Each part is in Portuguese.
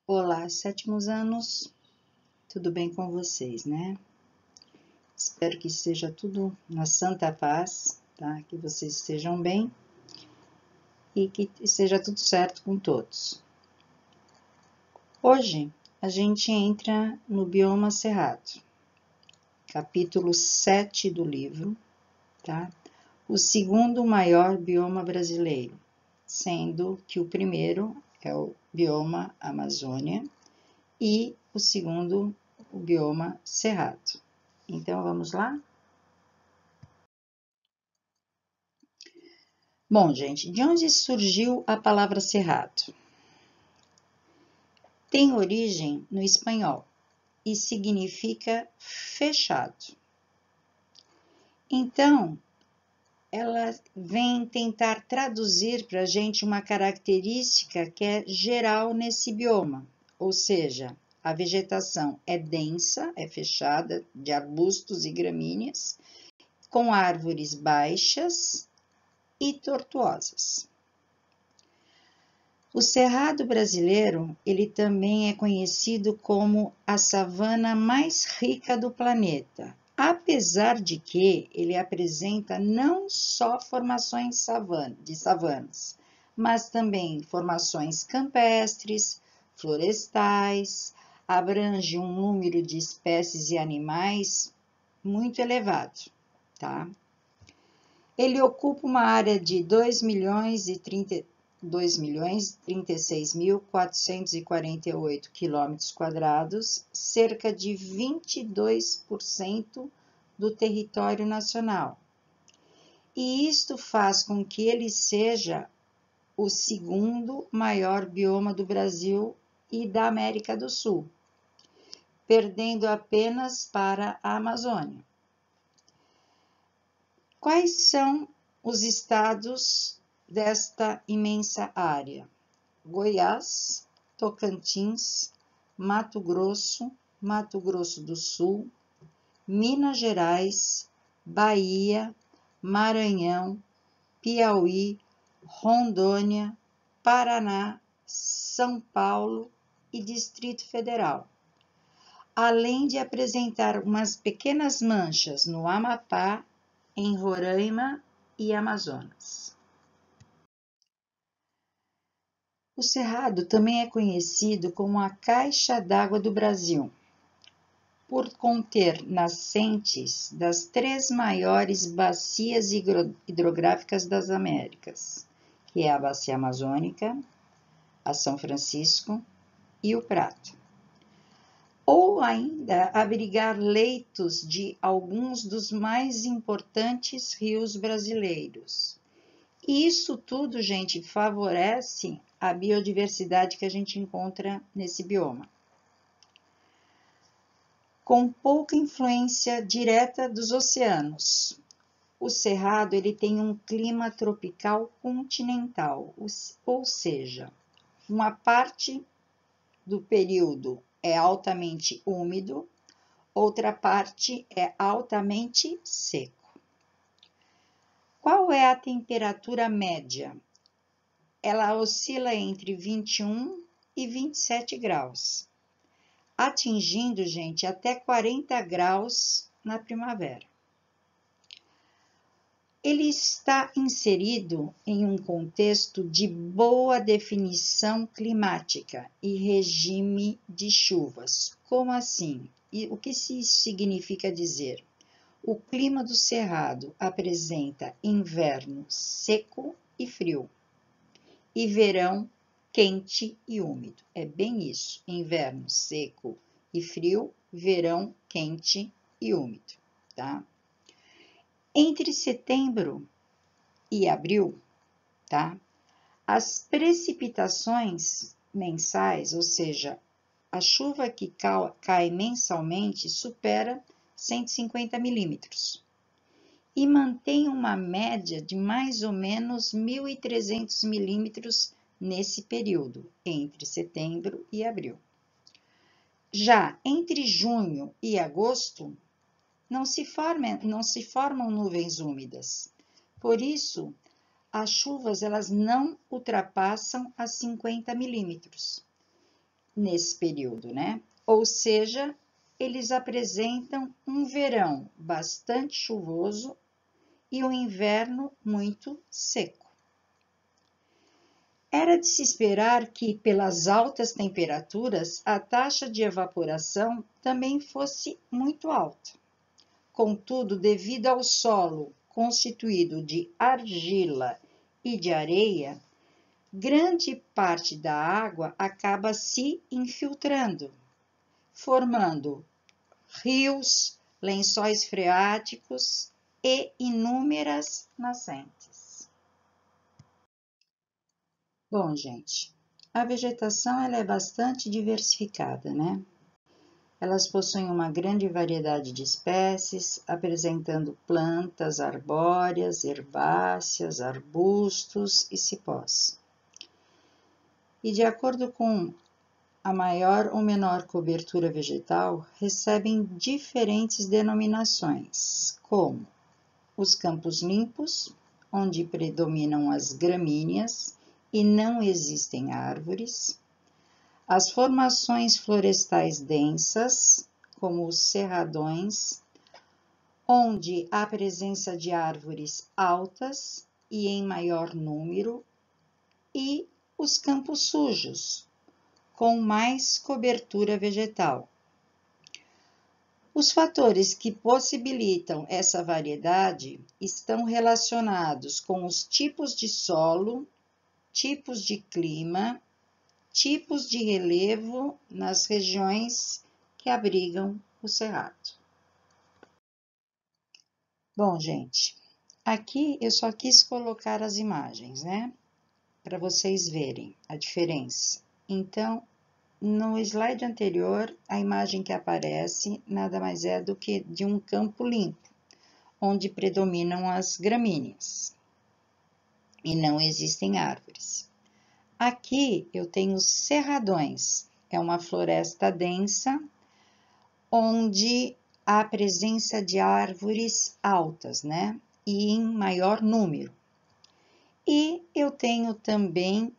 Olá, sétimos anos, tudo bem com vocês, né? Espero que seja tudo na santa paz, tá? Que vocês estejam bem e que seja tudo certo com todos. Hoje a gente entra no bioma cerrado, capítulo 7 do livro, tá? O segundo maior bioma brasileiro, sendo que o primeiro é o bioma Amazônia e o segundo, o bioma Cerrado. Então, vamos lá? Bom, gente, de onde surgiu a palavra Cerrado? Tem origem no espanhol e significa fechado. Então, ela vem tentar traduzir para a gente uma característica que é geral nesse bioma, ou seja, a vegetação é densa, é fechada, de arbustos e gramíneas, com árvores baixas e tortuosas. O cerrado brasileiro, ele também é conhecido como a savana mais rica do planeta, apesar de que ele apresenta não só formações de savanas, mas também formações campestres, florestais, abrange um número de espécies e animais muito elevado, tá? Ele ocupa uma área de 2.036.448 km², cerca de 22% do território nacional. E isto faz com que ele seja o segundo maior bioma do Brasil e da América do Sul, perdendo apenas para a Amazônia. Quais são os estados desta imensa área? Goiás, Tocantins, Mato Grosso do Sul, Minas Gerais, Bahia, Maranhão, Piauí, Rondônia, Paraná, São Paulo e Distrito Federal, além de apresentar umas pequenas manchas no Amapá, em Roraima e Amazonas. O Cerrado também é conhecido como a Caixa d'Água do Brasil, por conter nascentes das 3 maiores bacias hidrográficas das Américas, que é a Bacia Amazônica, a São Francisco e o Prata. Ou ainda abrigar leitos de alguns dos mais importantes rios brasileiros. E isso tudo, gente, favorece a biodiversidade que a gente encontra nesse bioma. Com pouca influência direta dos oceanos, o Cerrado ele tem um clima tropical continental, ou seja, uma parte do período é altamente úmido, outra parte é altamente seco. Qual é a temperatura média? Ela oscila entre 21 e 27 graus, atingindo, gente, até 40 graus na primavera. Ele está inserido em um contexto de boa definição climática e regime de chuvas. Como assim? E o que isso significa dizer? O clima do Cerrado apresenta inverno seco e frio e verão quente e úmido. É bem isso, inverno seco e frio, verão quente e úmido, tá? Entre setembro e abril, tá? As precipitações mensais, ou seja, a chuva que cai mensalmente supera 150 milímetros e mantém uma média de mais ou menos 1.300 milímetros nesse período, entre setembro e abril. Já entre junho e agosto, não se formam nuvens úmidas. Por isso, as chuvas elas não ultrapassam as 50 milímetros. nesse período, né? Ou seja, eles apresentam um verão bastante chuvoso e um inverno muito seco. Era de se esperar que, pelas altas temperaturas, a taxa de evaporação também fosse muito alta. Contudo, devido ao solo constituído de argila e de areia, grande parte da água acaba se infiltrando, formando rios, lençóis freáticos e inúmeras nascentes. Bom, gente, a vegetação ela é bastante diversificada, né? Elas possuem uma grande variedade de espécies, apresentando plantas arbóreas, herbáceas, arbustos e cipós. E de acordo com a maior ou menor cobertura vegetal, recebem diferentes denominações, como os campos limpos, onde predominam as gramíneas e não existem árvores, as formações florestais densas, como os cerradões, onde há presença de árvores altas e em maior número, e os campos sujos, com mais cobertura vegetal. Os fatores que possibilitam essa variedade estão relacionados com os tipos de solo, tipos de clima, tipos de relevo nas regiões que abrigam o cerrado. Bom, gente, aqui eu só quis colocar as imagens, né? Para vocês verem a diferença. Então, no slide anterior, a imagem que aparece nada mais é do que de um campo limpo, onde predominam as gramíneas e não existem árvores. Aqui eu tenho cerradões, é uma floresta densa, onde há presença de árvores altas, né? E em maior número. E eu tenho também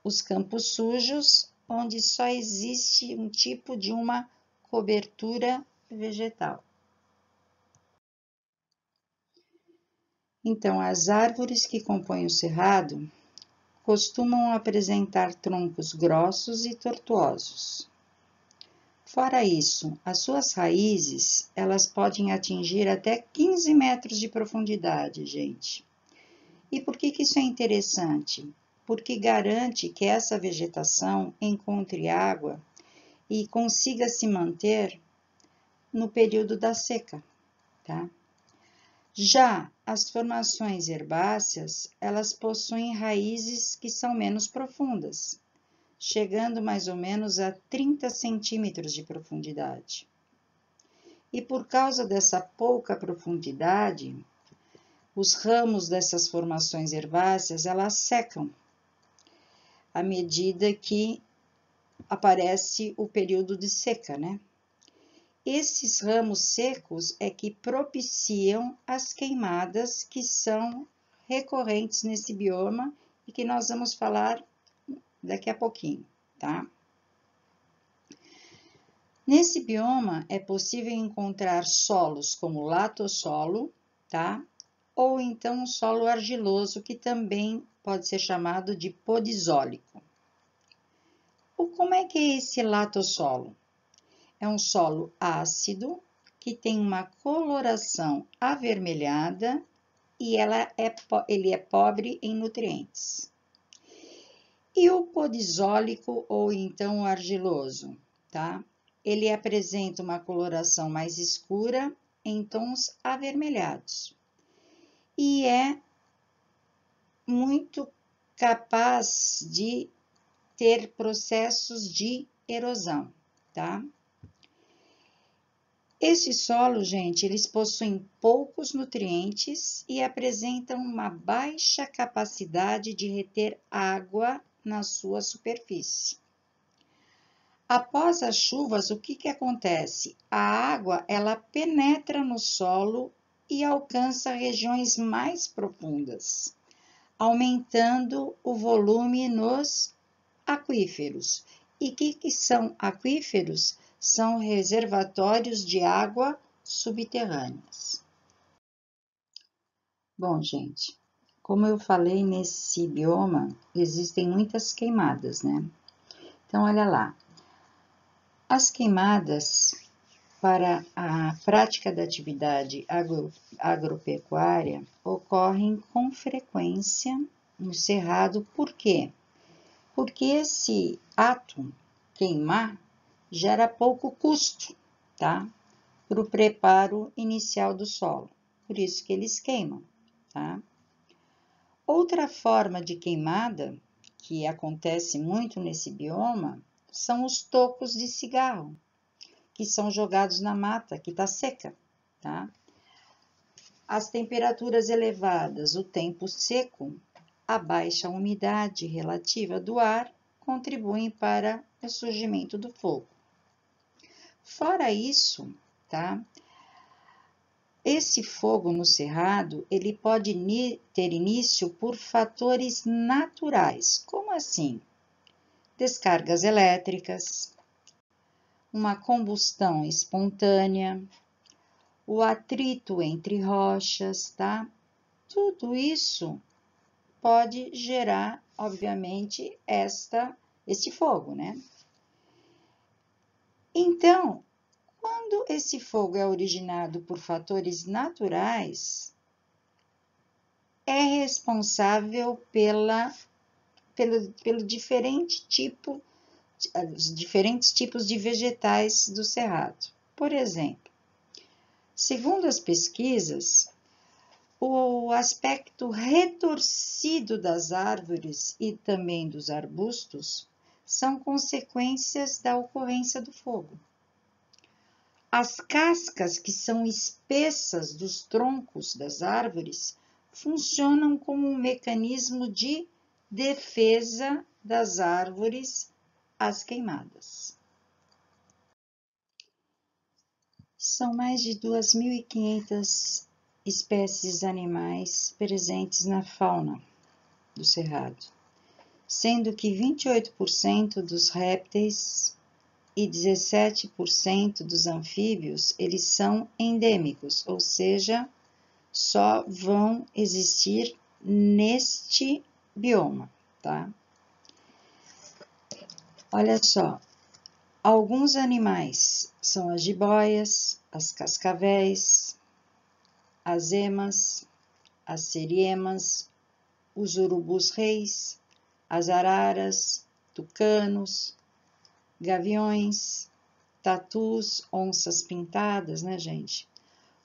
os campos sujos, onde só existe um tipo de uma cobertura vegetal. Então, as árvores que compõem o cerrado costumam apresentar troncos grossos e tortuosos. Fora isso, as suas raízes, elas podem atingir até 15 metros de profundidade, gente. E por que isso é interessante? Porque garante que essa vegetação encontre água e consiga se manter no período da seca, tá? Já as formações herbáceas, elas possuem raízes que são menos profundas, chegando mais ou menos a 30 centímetros de profundidade. E por causa dessa pouca profundidade, os ramos dessas formações herbáceas, elas secam à medida que aparece o período de seca, né? Esses ramos secos é que propiciam as queimadas que são recorrentes nesse bioma e que nós vamos falar daqui a pouquinho, tá? Nesse bioma é possível encontrar solos como latossolo, tá? Ou então solo argiloso, que também pode ser chamado de podizólico. Como é que é esse latossolo? É um solo ácido que tem uma coloração avermelhada e ele é pobre em nutrientes. E o podizólico, ou então o argiloso, tá? Ele apresenta uma coloração mais escura em tons avermelhados e é muito capaz de ter processos de erosão, tá? Esses solos, gente, eles possuem poucos nutrientes e apresentam uma baixa capacidade de reter água na sua superfície. Após as chuvas, o que acontece? A água, ela penetra no solo e alcança regiões mais profundas, aumentando o volume nos aquíferos E o que são aquíferos? São reservatórios de água subterrâneas. Bom, gente, como eu falei, nesse bioma existem muitas queimadas, né? Então, olha lá. As queimadas para a prática da atividade agropecuária ocorrem com frequência no cerrado. Por quê? Porque esse ato, queimar, gera pouco custo, tá? Para o preparo inicial do solo. Por isso que eles queimam, tá? Outra forma de queimada, que acontece muito nesse bioma, são os tocos de cigarro, que são jogados na mata, que está seca, tá? As temperaturas elevadas, o tempo seco, a baixa umidade relativa do ar contribuem para o surgimento do fogo. Fora isso, tá? Esse fogo no cerrado, ele pode ter início por fatores naturais. Como assim? Descargas elétricas, uma combustão espontânea, o atrito entre rochas, tá? Tudo isso pode gerar, obviamente, este fogo, né? Então, quando esse fogo é originado por fatores naturais, é responsável pelo os diferentes tipos de vegetais do cerrado. Por exemplo, segundo as pesquisas, o aspecto retorcido das árvores e também dos arbustos são consequências da ocorrência do fogo. As cascas, que são espessas dos troncos das árvores, funcionam como um mecanismo de defesa das árvores às queimadas. São mais de 2.500 espécies animais presentes na fauna do cerrado, sendo que 28% dos répteis e 17% dos anfíbios, eles são endêmicos, ou seja, só vão existir neste bioma, tá? Olha só, alguns animais são as jiboias, as cascavéis, as emas, as seriemas, os urubus-reis, as araras, tucanos, gaviões, tatus, onças pintadas, né, gente?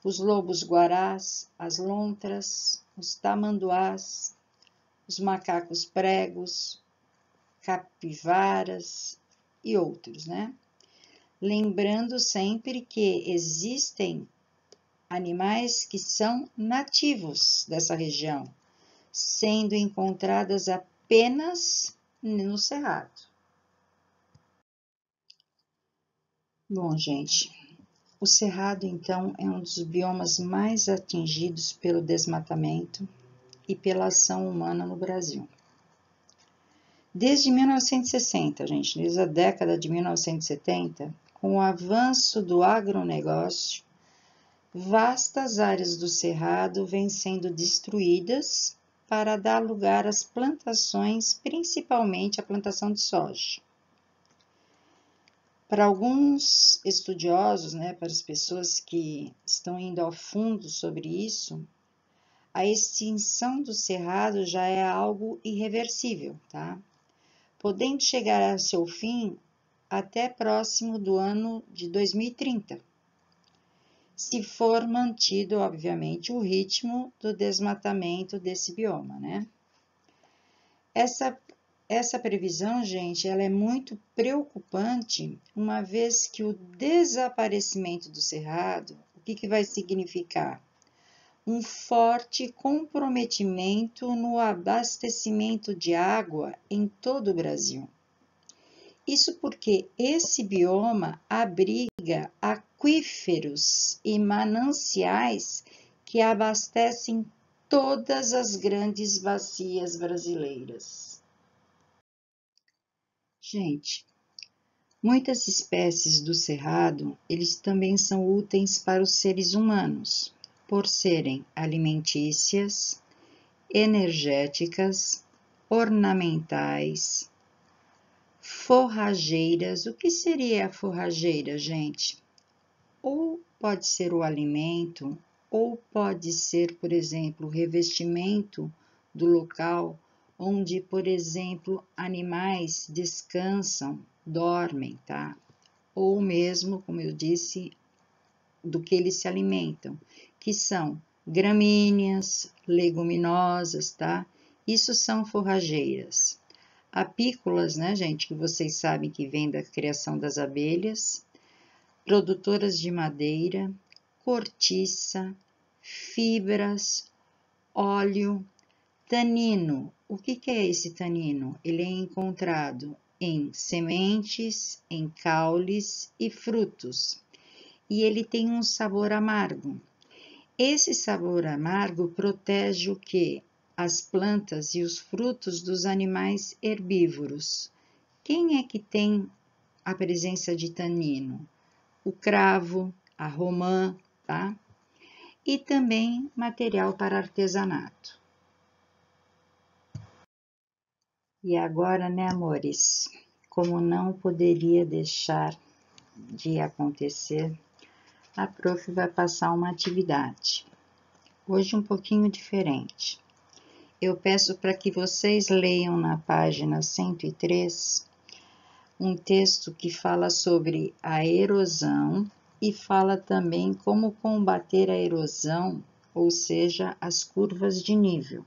Os lobos-guarás, as lontras, os tamanduás, os macacos pregos, capivaras e outros, né? Lembrando sempre que existem animais que são nativos dessa região, sendo encontradas apenas no cerrado. Bom, gente, o cerrado, então, é um dos biomas mais atingidos pelo desmatamento e pela ação humana no Brasil. Desde 1960, gente, desde a década de 1970, com o avanço do agronegócio, vastas áreas do cerrado vêm sendo destruídas para dar lugar às plantações, principalmente a plantação de soja. Para alguns estudiosos, né, para as pessoas que estão indo ao fundo sobre isso, a extinção do cerrado já é algo irreversível, tá? Podendo chegar a seu fim até próximo do ano de 2030, se for mantido, obviamente, o ritmo do desmatamento desse bioma, né? Essa previsão, gente, ela é muito preocupante, uma vez que o desaparecimento do cerrado, o que vai significar? Um forte comprometimento no abastecimento de água em todo o Brasil. Isso porque esse bioma abriga aquíferos e mananciais que abastecem todas as grandes bacias brasileiras. Gente, Muitas espécies do cerrado, eles também são úteis para os seres humanos, por serem alimentícias, energéticas, ornamentais, forrageiras. O que seria a forrageira, gente? Ou pode ser o alimento, ou pode ser, por exemplo, o revestimento do local onde, por exemplo, animais descansam, dormem, tá? Ou mesmo, como eu disse, do que eles se alimentam, que são gramíneas, leguminosas, tá? Isso são forrageiras. Apícolas, né, gente, que vocês sabem que vem da criação das abelhas, produtoras de madeira, cortiça, fibras, óleo, tanino. O que é esse tanino? Ele é encontrado em sementes, em caules e frutos, e ele tem um sabor amargo. Esse sabor amargo protege o quê? As plantas e os frutos dos animais herbívoros. Quem é que tem a presença de tanino? O cravo, a romã, tá? E também material para artesanato. E agora, né, amores, como não poderia deixar de acontecer, a prof vai passar uma atividade. Hoje um pouquinho diferente. Eu peço para que vocês leiam na página 103 um texto que fala sobre a erosão e fala também como combater a erosão, ou seja, as curvas de nível.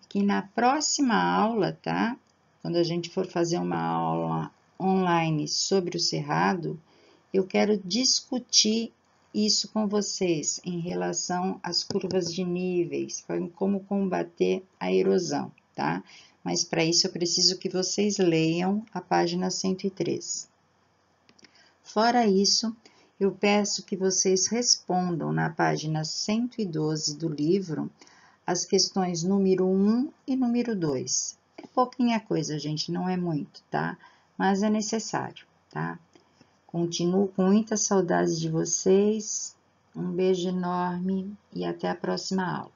Que na próxima aula, tá? Quando a gente for fazer uma aula online sobre o cerrado, eu quero discutir isso com vocês em relação às curvas de níveis, como combater a erosão, tá? Mas para isso eu preciso que vocês leiam a página 103. Fora isso, eu peço que vocês respondam na página 112 do livro as questões número 1 e número 2. É pouquinha coisa, gente, não é muito, tá? Mas é necessário, tá? Continuo com muita saudade de vocês. Um beijo enorme e até a próxima aula.